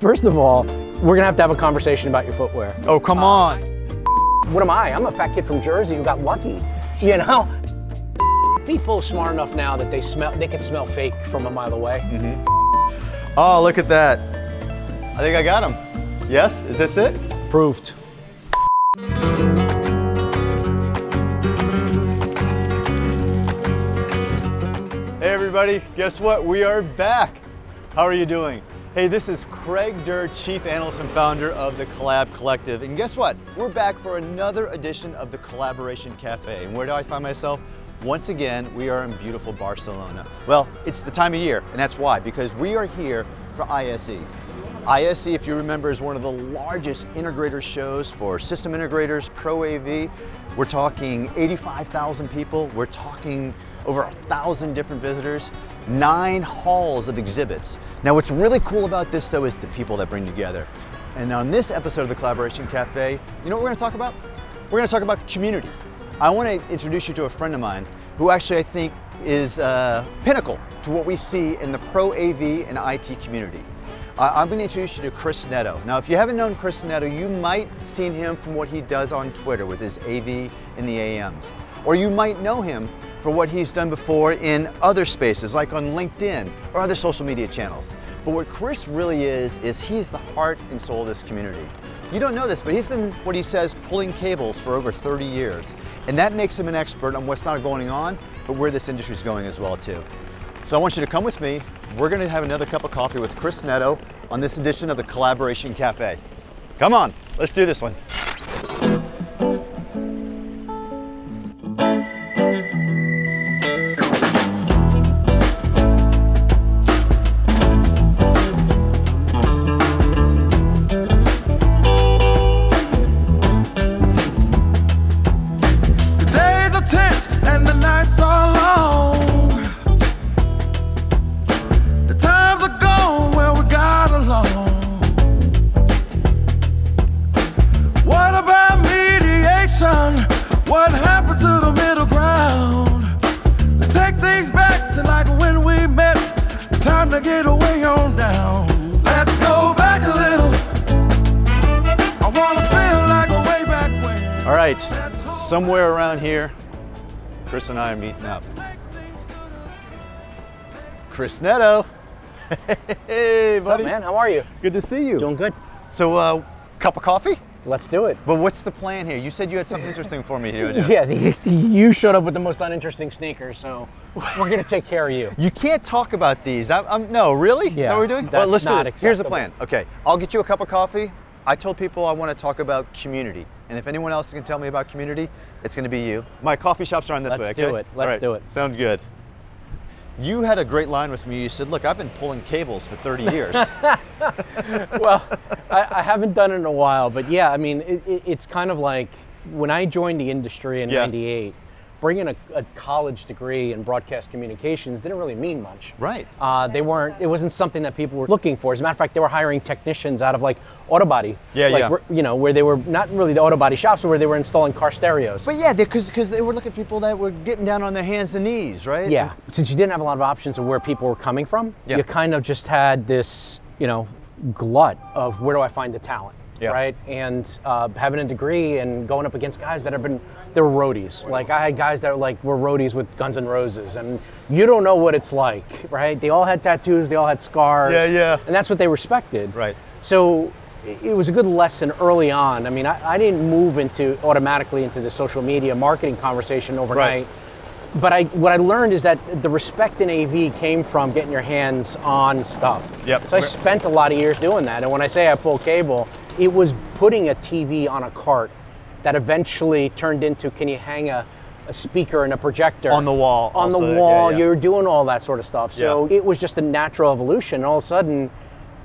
First of all, we're gonna have to have a conversation about your footwear. Oh, come on. What am I? I'm a fat kid from Jersey who got lucky, you know? People are smart enough now that they can smell fake from a mile away. Oh, look at that. I think I got him. Yes, is this it? Proved. Hey everybody, guess what? We are back. How are you doing? Hey, this is Craig Durr, Chief Analyst and Founder of the Collab Collective. And guess what? We're back for another edition of the Collaboration Café. And where do I find myself? Once again, we are in beautiful Barcelona. Well, it's the time of year, and that's why, because we are here for ISE. ISE, if you remember, is one of the largest integrator shows for system integrators, Pro AV. We're talking 85,000 people. We're talking over 1,000 different visitors, 9 halls of exhibits. Now, what's really cool about this, though, is the people that bring together. And on this episode of the Collaboration Cafe, you know what we're gonna talk about? We're gonna talk about community. I wanna introduce you to a friend of mine who actually I think is pinnacle to what we see in the Pro AV and IT community. I'm going to introduce you to Chris Neto. Now, if you haven't known Chris Neto, you might have seen him from what he does on Twitter with his AV in the AMs. Or you might know him for what he's done before in other spaces, like on LinkedIn or other social media channels. But what Chris really is he's the heart and soul of this community. You don't know this, but he's been, what he says, pulling cables for over 30 years. And that makes him an expert on what's not going on, but where this industry is going as well, too. So I want you to come with me. We're gonna have another cup of coffee with Chris Neto on this edition of the Collaboration Cafe. Come on, let's do this one. The days are tense and the nights are long. The times are gone where we got along. What about mediation? What happened to the middle ground? Let's take things back to like when we met. It's time to get away on down. Let's go back a little. I wanna feel like a way back when. All right, somewhere around here, Chris and I are meeting up. Chris Neto. Hey, buddy. What's up, man? How are you? Good to see you. Doing good. So, cup of coffee? Let's do it. But what's the plan here? You said you had something interesting for me here. Yeah, you showed up with the most uninteresting sneakers, so we're gonna take care of you. You can't talk about these. No, really? Is that what we're doing? that's Let's do not this. Here's the acceptable. plan. Okay, I'll get you a cup of coffee. I told people I want to talk about community. And if anyone else can tell me about community, it's going to be you. My coffie shops are on this way, okay? Let's do it. Let's do it. Sounds good. You had a great line with me. You said, look, I've been pulling cables for 30 years. Well, I haven't done it in a while, but yeah, I mean, it's kind of like when I joined the industry in '98, bringing a college degree in broadcast communications didn't really mean much. Right. It wasn't something that people were looking for. As a matter of fact, they were hiring technicians out of like auto body. You know, where they were not really the auto body shops, but where they were installing car stereos. But yeah, because they were looking at people that were getting down on their hands and knees, right? Yeah, since you didn't have a lot of options of where people were coming from, you kind of just had this, you know, glut of where do I find the talent, right? And having a degree and going up against guys that were roadies. Like I had guys that were roadies with Guns N' Roses, and you don't know what it's like, right? They all had tattoos, they all had scars. And that's what they respected. Right. So it was a good lesson early on. I mean, I didn't move automatically into the social media marketing conversation overnight. Right. But what I learned is that the respect in AV came from getting your hands on stuff. Yep. So I spent a lot of years doing that. And when I say I pull cable, it was putting a TV on a cart that eventually turned into, can you hang a speaker and a projector? On the wall. On the wall, you're doing all that sort of stuff. So it was just a natural evolution. And all of a sudden,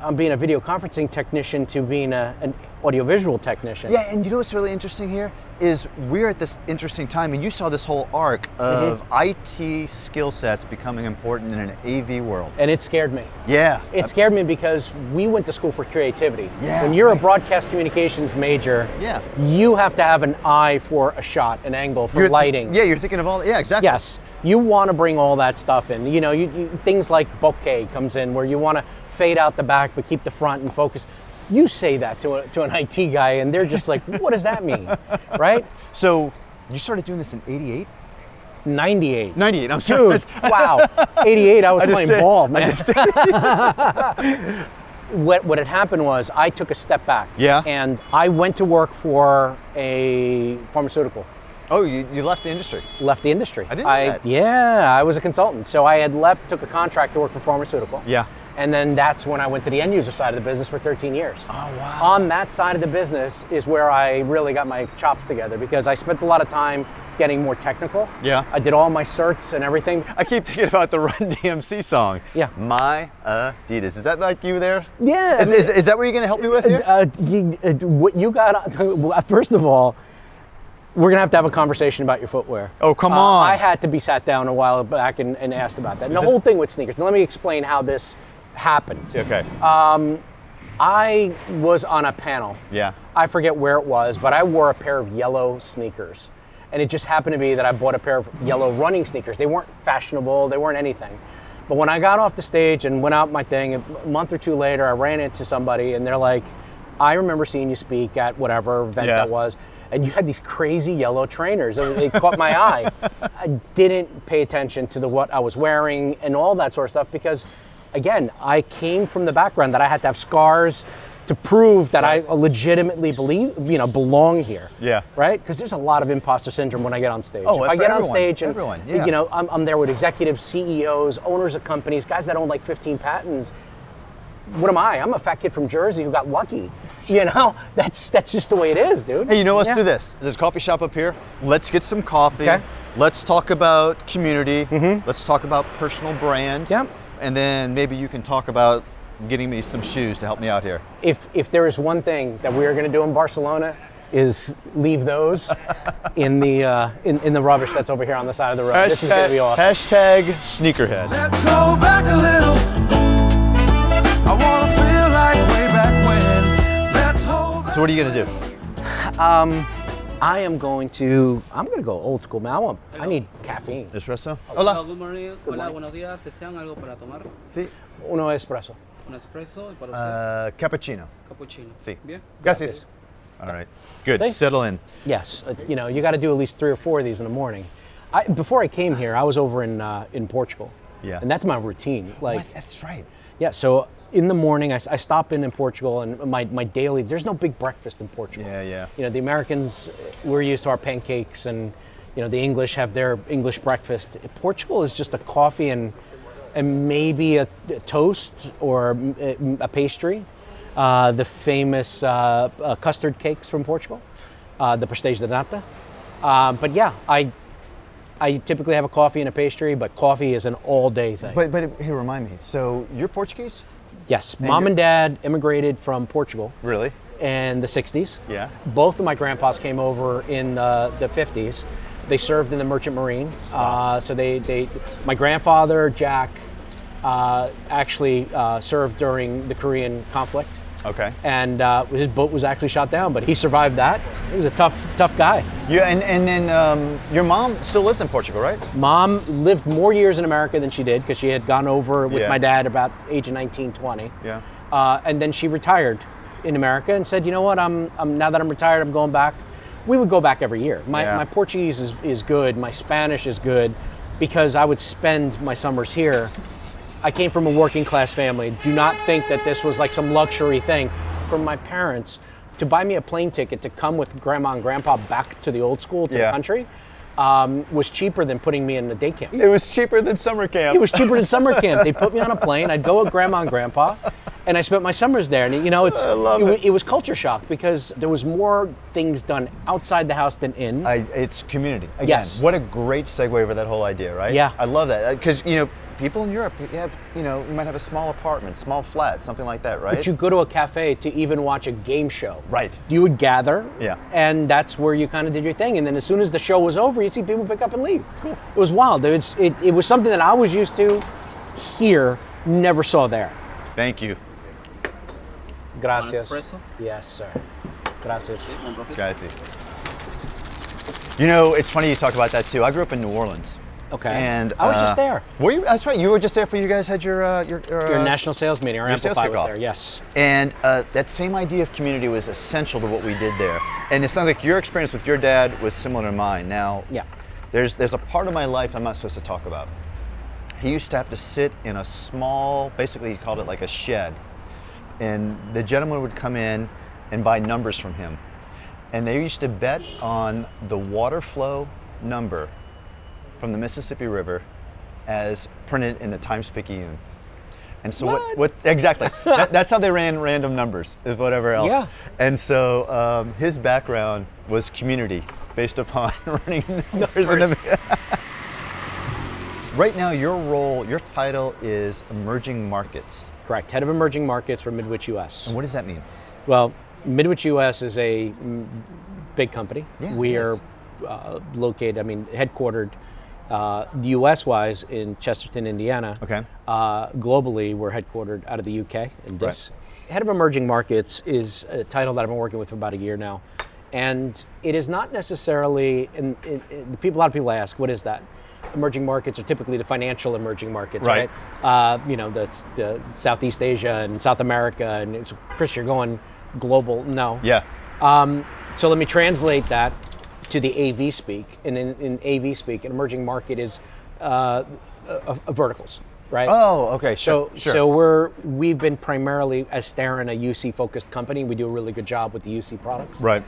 I'm being a video conferencing technician to being an audiovisual technician. Yeah, and you know what's really interesting here is we're at this interesting time, and you saw this whole arc of IT skill sets becoming important in an AV world. And it scared me. Yeah. It scared me because we went to school for creativity. Yeah. When you're a broadcast communications major, you have to have an eye for a shot, an angle, for lighting. Yeah, you're thinking of all, exactly. Yes. You want to bring all that stuff in. You know, things like bokeh comes in where you want to fade out the back but keep the front and focus. You say that to an IT guy and they're just like, what does that mean, right? So you started doing this in 88? 98. 98, I'm sorry. Dude, wow. 88, I was playing ball, man. What had happened was I took a step back. Yeah. And I went to work for a pharmaceutical. Oh, you left the industry? Left the industry. I didn't know that. Yeah, I was a consultant. So I had left, took a contract to work for pharmaceutical. Yeah. And then that's when I went to the end user side of the business for 13 years. Oh, wow. On that side of the business is where I really got my chops together because I spent a lot of time getting more technical. Yeah. I did all my certs and everything. I keep thinking about the Run DMC song. Yeah. My Adidas. Is that like you there? Yeah. Is that what you're going to help me with here? What you got, first of all, we're going to have a conversation about your footwear. Oh, come on. I had to be sat down a while back and asked about that. And the whole thing with sneakers. Now, let me explain how this happened. Okay. I was on a panel. Yeah. I forget where it was, but I wore a pair of yellow sneakers. And it just happened to be that I bought a pair of yellow running sneakers. They weren't fashionable, they weren't anything. But when I got off the stage and went out my thing, a month or two later, I ran into somebody and they're like, I remember seeing you speak at whatever event that was, and you had these crazy yellow trainers. It caught my eye. I didn't pay attention to what I was wearing and all that sort of stuff because, again, I came from the background that I had to have scars to prove that I legitimately belong here. Yeah. Right? Because there's a lot of imposter syndrome when I get on stage. Oh, if I get on everyone, stage and everyone, yeah. you know, I'm there with executives, CEOs, owners of companies, guys that own like 15 patents. What am I? I'm a fat kid from Jersey who got lucky. You know, that's just the way it is, dude. Hey, you know, let's do this. There's a coffee shop up here. Let's get some coffee. Okay. Let's talk about community. Let's talk about personal brand. Yeah. And then maybe you can talk about getting me some shoes to help me out here. If there is one thing that we are going to do in Barcelona is leave those in the rubbish that's over here on the side of the road. This is going to be awesome. Hashtag sneakerhead. Let's go back a little. I want to feel like way back when. Let's hold back. So what are you going to do? I'm going to go old school, man. I need caffeine. Espresso? Hola, Hola. good morning. Hola, buenos días. ¿Desean algo para tomar? Sí. Uno espresso. Un espresso y para usted Cappuccino. cappuccino. Sí. Bien. Gracias. All right. Good. Thanks. Settle in. Yes, you know, you got to do at least 3 or 4 of these in the morning. Before I came here, I was over in Portugal. Yeah. And that's my routine. Like, That's right. yeah, so in the morning, I stop in Portugal, and my daily, there's no big breakfast in Portugal. Yeah, yeah. You know, the Americans, we're used to our pancakes, and, you know, the English have their English breakfast. Portugal is just a coffee and maybe a toast or a pastry. The famous custard cakes from Portugal, the pastéis de nata. But yeah, I typically have a coffee and a pastry, but coffee is an all-day thing. But here, remind me. So you're Portuguese? Yes, Mom and Dad immigrated from Portugal Really? in the 60s. Yeah. Both of my grandpas came over in the 50s. They served in the Merchant Marine. So my grandfather, Jack, actually served during the Korean conflict. Okay. And his boat was actually shot down, but he survived that. He was a tough guy. Yeah, and then your mom still lives in Portugal, right? Mom lived more years in America than she did because she had gone over with my dad about age of 19, 20. Yeah. And then she retired in America and said, you know what, I'm now that I'm retired, I'm going back. We would go back every year. My Portuguese is good, my Spanish is good, because I would spend my summers here. I came from a working class family. Do not think that this was like some luxury thing. From my parents, to buy me a plane ticket to come with grandma and grandpa back to the old school, to the country, was cheaper than putting me in a day camp. It was cheaper than summer camp. It was cheaper than summer camp. They put me on a plane, I'd go with grandma and grandpa, and I spent my summers there. And you know, it was culture shock because there was more things done outside the house than in. It's community. Again, Yes. What a great segue over that whole idea, right? Yeah. I love that. Because, you know, people in Europe, you might have a small apartment, small flat, something like that, right? But you go to a cafe to even watch a game show. Right. You would gather, Yeah. and that's where you kind of did your thing. And then as soon as the show was over, you'd see people pick up and leave. Cool. It was wild. It was something that I was used to here, never saw there. Thank you. Gracias. Un espresso? Yes, sir. Gracias. Guys. You know, it's funny you talk about that too. I grew up in New Orleans. Okay. And I was just there. Were you? That's right. You were just there for you guys had your national sales meeting. Our your sales Amplify was kickoff. there. Yes. And that same idea of community was essential to what we did there. And it sounds like your experience with your dad was similar to mine. Now, Yeah. there's a part of my life I'm not supposed to talk about. He used to have to sit in a small, basically he called it like a shed, and the gentleman would come in and buy numbers from him. And they used to bet on the water flow number from the Mississippi River as printed in the Times-Picayune. And so what exactly, that's how they ran random numbers, is whatever else. Yeah. And so his background was community based upon running numbers. Right now, your role, your title is Emerging Markets. Correct. Head of Emerging Markets for Midwich US. And what does that mean? Well, Midwich US is a big company. Yeah, we it are located, headquartered US-wise in Chesterton, Indiana. Okay. Globally, we're headquartered out of the UK in this. Right. Head of Emerging Markets is a title that I've been working with for about a year now. And it is not necessarily, a lot of people ask, what is that? Emerging markets are typically the financial emerging markets, right? The Southeast Asia and South America, and it's, Chris, you're going global. No. Yeah. So let me translate that to the AV speak. And in AV speak, an emerging market is verticals, right? Oh, okay. Sure. So we've been primarily, as Starin, a UC focused company. We do a really good job with the UC products. Right.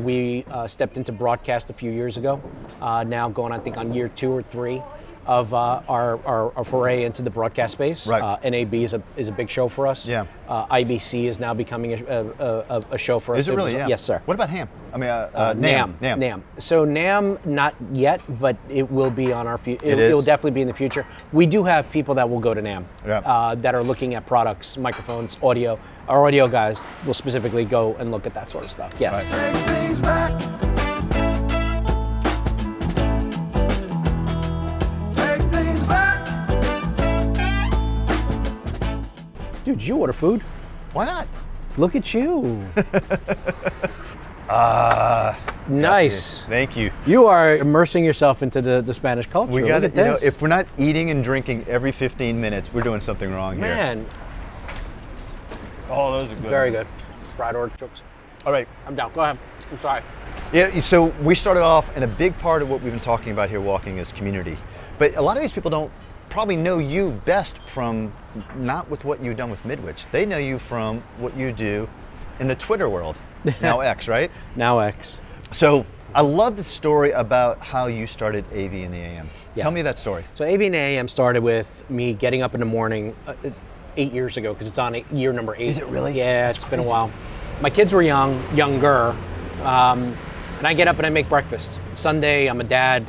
We stepped into broadcast a few years ago. Now going, I think, on year 2 or 3 of our foray into the broadcast space. Right. NAB is a big show for us. Yeah. IBC is now becoming a show for us. Is it really? Yeah. Yes, sir. What about HAM? NAM. NAM. So NAM, not yet, but it will be on our future. It will definitely be in the future. We do have people that will go to NAM that are looking at products, microphones, audio. Our audio guys will specifically go and look at that sort of stuff. Yes. Right. Take things back. Take things back. Dude, did you order food? Why not? Look at you. Nice. Thank you. You are immersing yourself into the Spanish culture. We got Look it. at this. If we're not eating and drinking every 15 minutes, we're doing something wrong here. Man, Oh, those are good. very good. Fried artichokes. All right. I'm down. Go ahead. I'm sorry. Yeah, so we started off, and a big part of what we've been talking about here walking is community. But a lot of these people don't probably know you best from not with what you've done with Midwich. They know you from what you do in the Twitter world, now X, right? Now X. So I love the story about how you started AV in the AM. Yeah. Tell me that story. So AV and AM started with me getting up in the morning 8 years ago, because it's on year number 8. Is it really? Yeah, it's been a while. My kids were younger, and I get up and I make breakfast. Sunday, I'm a dad.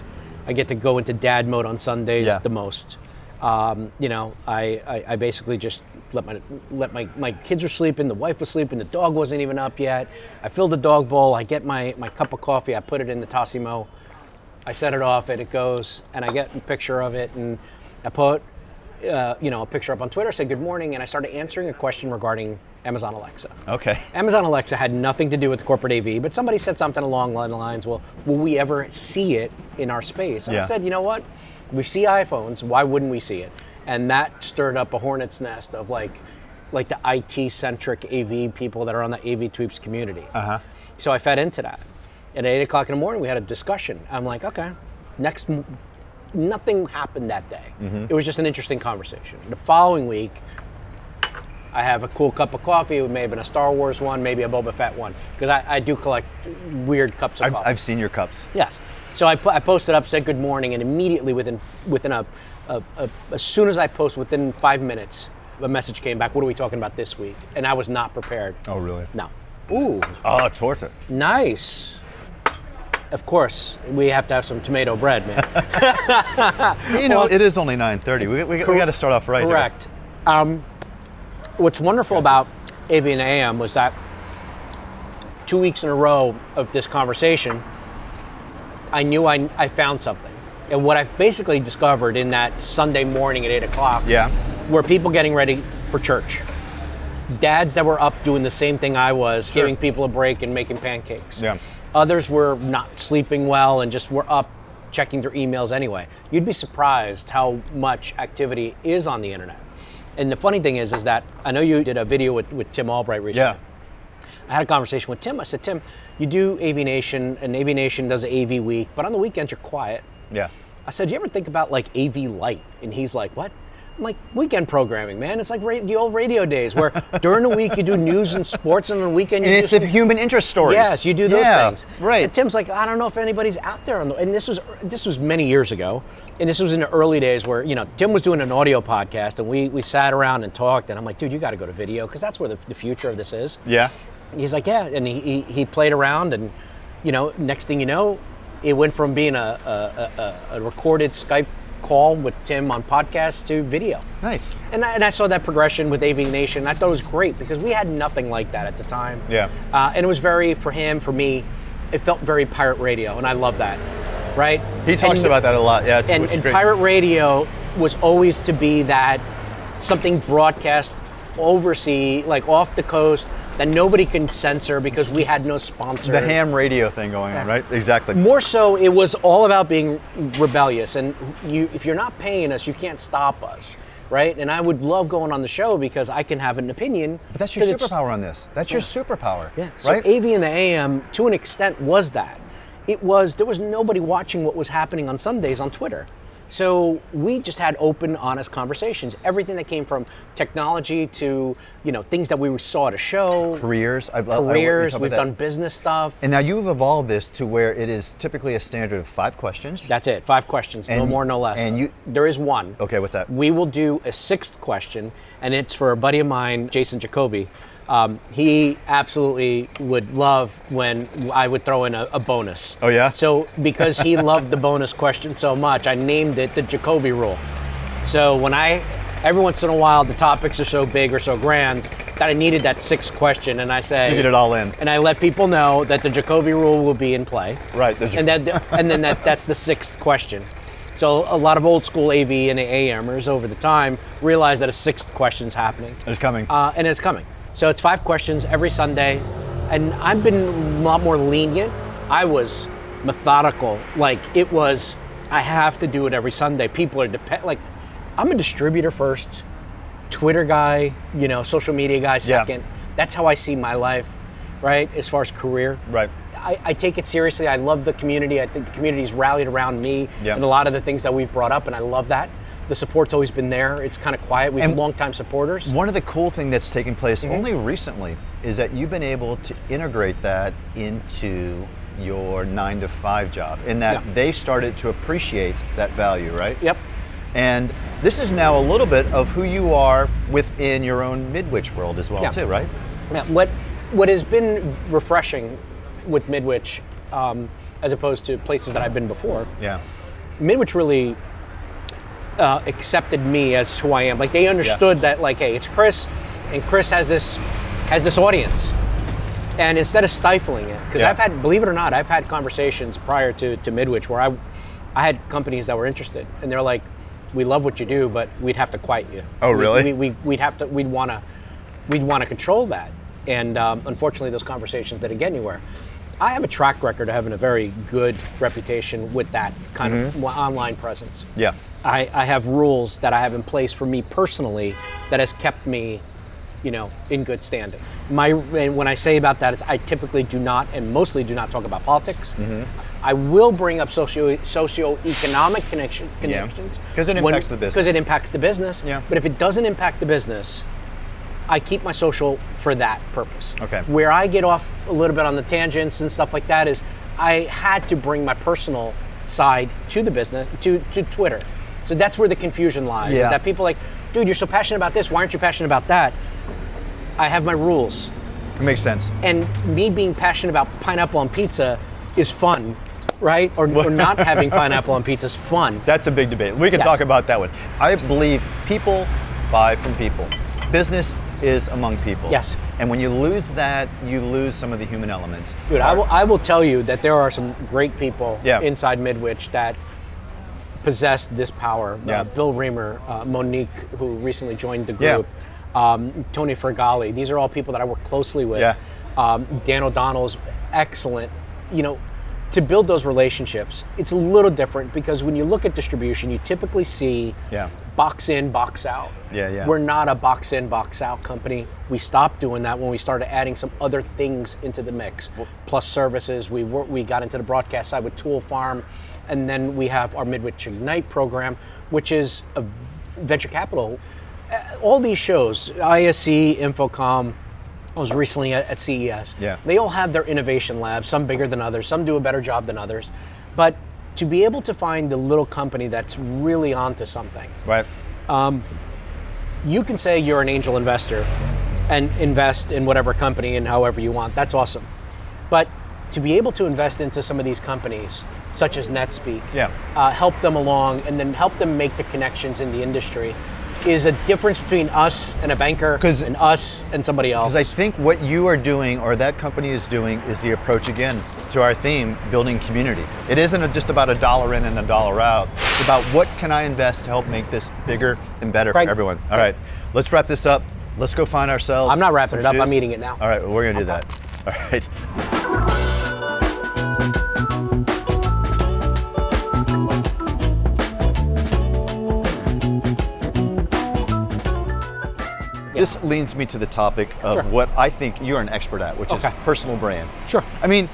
I get to go into dad mode on Sundays the most. I basically just let my kids were sleeping, the wife was sleeping, the dog wasn't even up yet. I filled the dog bowl, I get my cup of coffee, I put it in the Tassimo, I set it off, and it goes, and I get a picture of it, and I put a picture up on Twitter, say good morning, and I started answering a question regarding Amazon Alexa. Okay. Amazon Alexa had nothing to do with corporate AV, but somebody said something along the lines, well, will we ever see it in our space? And I said, you know what? We see iPhones, why wouldn't we see it? And that stirred up a hornet's nest of like the IT-centric AV people that are on the AV Tweeps community. Uh-huh. So I fed into that. At 8 o'clock in the morning, we had a discussion. I'm like, okay, nothing happened that day. Mm-hmm. It was just an interesting conversation. The following week, I have a cool cup of coffee. It may have been a Star Wars one, maybe a Boba Fett one, because I do collect weird cups of coffee. I've seen your cups. Yes. So I posted up, said good morning, and immediately within as soon as I post, within 5 minutes, a message came back. What are we talking about this week? And I was not prepared. Oh, really? No. Ooh. Oh, torta. Nice. Of course, we have to have some tomato bread, man. It is only 9:30. We got to start off right. Correct. What's wonderful about AV and AM was that 2 weeks in a row of this conversation, I knew I found something. And what I basically discovered in that Sunday morning at 8 o'clock were people getting ready for church. Dads that were up doing the same thing I was, giving people a break and making pancakes. Yeah. Others were not sleeping well and just were up checking their emails anyway. You'd be surprised how much activity is on the internet. And the funny thing is that I know you did a video with Tim Albright recently. Yeah. I had a conversation with Tim. I said, Tim, you do AV Nation, and AV Nation does an AV week, but on the weekends you're quiet. Yeah. I said, do you ever think about like AV Light? And he's like, what? I'm like, weekend programming, man. It's like the old radio days where during the week you do news and sports, and on the weekend you And do it's the human interest stories. Yes, you do those things. Right. And Tim's like, I don't know if anybody's out there. And this was many years ago. And this was in the early days where, Tim was doing an audio podcast, and we sat around and talked, and I'm like, dude, you got to go to video, because that's where the future of this is. Yeah. He's like, yeah. And he played around, and, next thing you know, it went from being a recorded Skype call with Tim on podcast to video. Nice. And I saw that progression with AV Nation. I thought it was great because we had nothing like that at the time. Yeah. And it was very, for him, for me, it felt very pirate radio, and I love that, right? He talks about that a lot. Yeah. And great. pirate radio was always to be that something broadcast overseas, like off the coast, that nobody can censor because we had no sponsor. The ham radio thing going on, right? Exactly. More so, it was all about being rebellious, and if you're not paying us, you can't stop us, right? And I would love going on the show because I can have an opinion. But that's your superpower on this. That's your superpower. Yeah. So right? AV in the AM, to an extent, was that. There was nobody watching what was happening on Sundays on Twitter. So we just had open, honest conversations. Everything that came from technology to, things that we saw at a show. Careers. We've done business stuff. And now you've evolved this to where it is typically a standard of 5 questions. That's it, 5 questions, no more, no less. And there is one. Okay, what's that? We will do a 6th question, and it's for a buddy of mine, Jason Jacoby. He absolutely would love when I would throw in a bonus. Oh, yeah? So because he loved the bonus question so much, I named it the Jacoby rule. So every once in a while, the topics are so big or so grand that I needed that 6th question, and I say, you get it all in. And I let people know that the Jacoby rule will be in play. Right. And then that's the 6th question. So a lot of old school AV and AMers over the time realized that a 6th question's happening. It's coming. And it's coming. So it's 5 questions every Sunday, and I've been a lot more lenient. I was methodical. Like I have to do it every Sunday. People are I'm a distributor first, Twitter guy, social media guy second. Yeah. That's how I see my life, right? As far as career. Right. I take it seriously. I love the community. I think the community's rallied around me and a lot of the things that we've brought up, and I love that. The support's always been there. It's kind of quiet. We've been longtime supporters. One of the cool things that's taken place only recently is that you've been able to integrate that into your 9-to-5 job, in that they started to appreciate that value, right? Yep. And this is now a little bit of who you are within your own Midwich world as well, too, right? Yeah. What has been refreshing with Midwich, as opposed to places that I've been before, Midwich really accepted me as who I am. Like they understood that, like, hey, it's Chris, and Chris has this audience. And instead of stifling it, because I've had, believe it or not, I've had conversations prior to Midwich where I had companies that were interested, and they're like, we love what you do, but we'd have to quiet you. Oh, really? We'd want to control that. And unfortunately, those conversations didn't get anywhere. I have a track record of having a very good reputation with that kind of online presence. Yeah. I have rules that I have in place for me personally that has kept me, in good standing. And when I say about that is I typically do not, and mostly do not, talk about politics. I will bring up socio-economic connections. Because it impacts the business. Because it impacts the business. Yeah. But if it doesn't impact the business, I keep my social for that purpose. Okay. Where I get off a little bit on the tangents and stuff like that is I had to bring my personal side to the business, to Twitter. So that's where the confusion lies, is that people are like, dude, you're so passionate about this, why aren't you passionate about that? I have my rules. It makes sense. And me being passionate about pineapple on pizza is fun, right? Or not having pineapple on pizza is fun. That's a big debate. We can talk about that one. I believe people buy from people. Business is among people. Yes. And when you lose that, you lose some of the human elements. Dude, I will tell you that there are some great people inside Midwich that possess this power. Bill Reamer, Monique, who recently joined the group, Tony Fergali. These are all people that I work closely with. Dan O'Donnell's excellent. to build those relationships, it's a little different because when you look at distribution, you typically see box in, box out. Yeah. We're not a box in, box out company. We stopped doing that when we started adding some other things into the mix, plus services. We got into the broadcast side with Tool Farm, and then we have our Midwich Ignite program, which is a venture capital. All these shows, ISC, Infocom, I was recently at CES. Yeah. They all have their innovation labs, some bigger than others, some do a better job than others. But to be able to find the little company that's really onto something. Right. You can say you're an angel investor and invest in whatever company and however you want. That's awesome. But to be able to invest into some of these companies, such as NetSpeak, help them along and then help them make the connections in the industry is a difference between us and a banker and us and somebody else. Because I think what you are doing or that company is doing is the approach, again, to our theme, building community. It isn't just about a dollar in and a dollar out. It's about what can I invest to help make this bigger and better for everyone. All right, let's wrap this up. Let's go find ourselves. I'm not wrapping it up, I'm eating it now. All right, well, we're gonna do that. All right. This leads me to the topic of what I think you're an expert at, which is personal brand. Sure. I mean,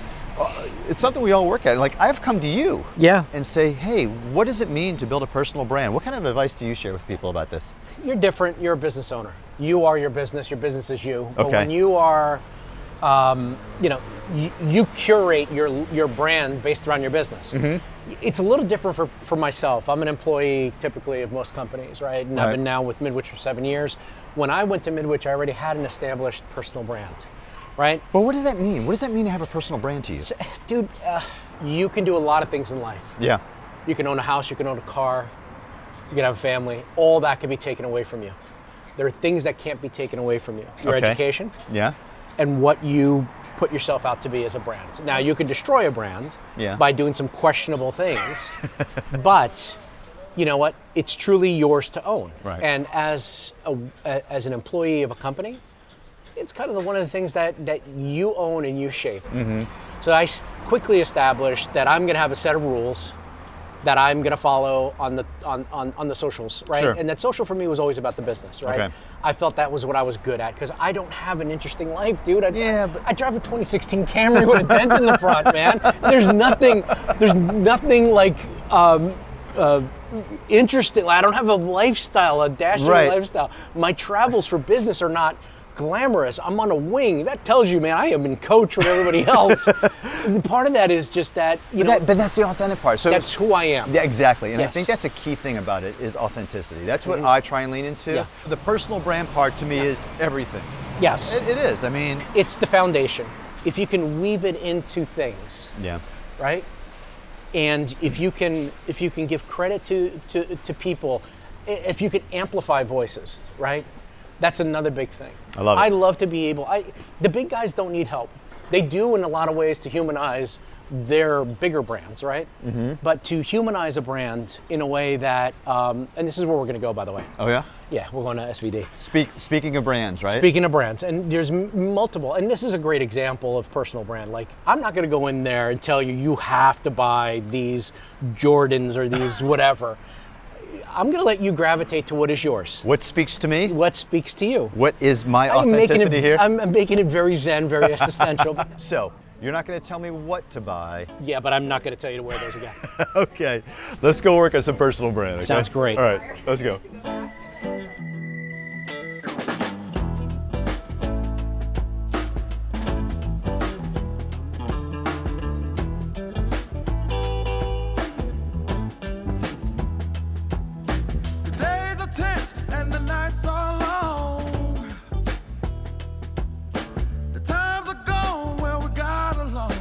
it's something we all work at. Like, I've come to you and say, hey, what does it mean to build a personal brand? What kind of advice do you share with people about this? You're different, you're a business owner. You are your business is you. But when you are, you curate your brand based around your business. It's a little different for myself. I'm an employee typically of most companies, right? And I've been now with Midwich for 7 years. When I went to Midwich, I already had an established personal brand, right? But what does that mean? What does that mean to have a personal brand to you? So, dude, you can do a lot of things in life. Yeah. You can own a house, you can own a car, you can have a family. All that can be taken away from you. There are things that can't be taken away from you. Your education. Yeah. And what you put yourself out to be as a brand. Now, you can destroy a brand by doing some questionable things, but you know what? It's truly yours to own. Right. And as an employee of a company, it's kind of one of the things that you own and you shape. So I quickly established that I'm going to have a set of rules that I'm going to follow on the socials, right? Sure. And that social for me was always about the business, right? Okay. I felt that was what I was good at because I don't have an interesting life, dude. I drive a 2016 Camry with a dent in the front, man. There's nothing like interesting. I don't have a lifestyle, a dashing lifestyle. My travels for business are not glamorous. I'm on a wing. That tells you, man, I am in coach with everybody else. Part of that is just that, but that's the authentic part. So that's who I am. Yeah, exactly. And I think that's a key thing about it is authenticity. That's what I try and lean into. Yeah. The personal brand part to me is everything. Yes. It is. I mean, it's the foundation. If you can weave it into things. Yeah. Right? And if you can give credit to people, if you can amplify voices, right? That's another big thing. I love it. I love to be able, the big guys don't need help. They do in a lot of ways to humanize their bigger brands, right? But to humanize a brand in a way that, and this is where we're gonna go, by the way. Oh yeah? Yeah, we're going to SVD. Speaking of brands, right? Speaking of brands, and there's multiple, and this is a great example of personal brand. Like, I'm not gonna go in there and tell you have to buy these Jordans or these whatever. I'm going to let you gravitate to what is yours. What speaks to me? What speaks to you? What is my authenticity here? I'm making it very zen, very existential. So, you're not going to tell me what to buy. Yeah, but I'm not going to tell you to wear those again. Okay, let's go work on some personal brand. Okay? Sounds great. All right, let's go. And the nights are long. The times are gone where we got along.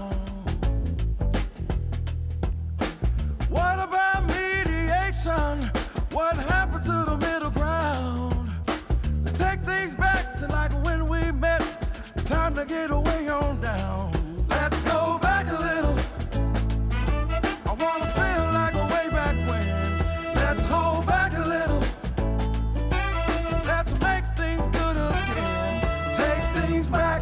What about mediation? What happened to the middle ground? Let's take things back to like when we met. It's time to get away on down. Let's go back a little. I wanna feel like way back when. Let's hold back a little. Let's make things good again. Take things back.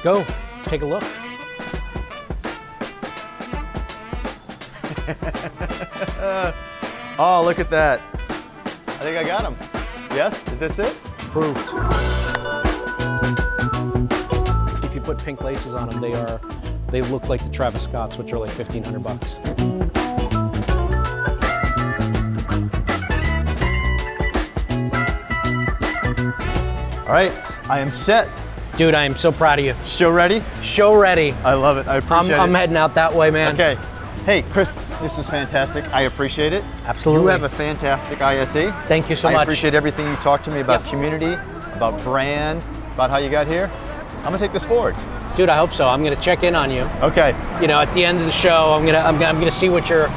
go. Take a look. Oh, look at that. I think I got them. Yes? Is this it? Approved. If you put pink laces on them, they look like the Travis Scotts, which are like $1,500. All right, I am set. Dude, I am so proud of you. Show ready? Show ready. I love it. I appreciate it. I'm heading out that way, man. Okay. Hey, Chris, this is fantastic. I appreciate it. Absolutely. You have a fantastic ISE. Thank you so much. I appreciate everything you talked to me about community, about brand, about how you got here. I'm gonna take this forward. Dude, I hope so. I'm gonna check in on you. Okay. You know, at the end of the show, I'm gonna see what your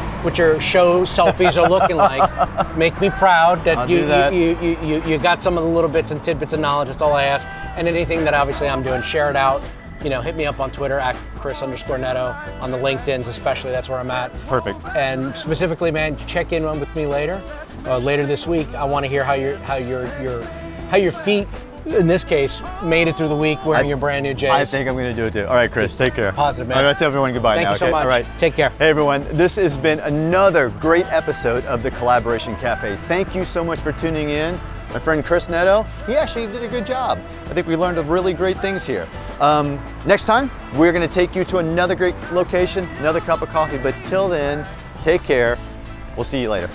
show selfies are looking like. Make me proud that you got some of the little bits and tidbits of knowledge. That's all I ask. And anything that obviously I'm doing, share it out. You know, hit me up on Twitter at Chris_Neto, on the LinkedIn's especially, that's where I'm at. Perfect. And specifically, man, check in with me later this week. I want to hear how your feet, in this case, made it through the week wearing your brand new J's. I think I'm going to do it too. All right, Chris, take care. Positive, man. I'm going to tell everyone goodbye now. Thank you so much. All right. Take care. Hey, everyone. This has been another great episode of the Collaboration Cafe. Thank you so much for tuning in. My friend Chris Neto, he actually did a good job. I think we learned of really great things here. Next time, we're going to take you to another great location, another cup of coffee. But till then, take care. We'll see you later.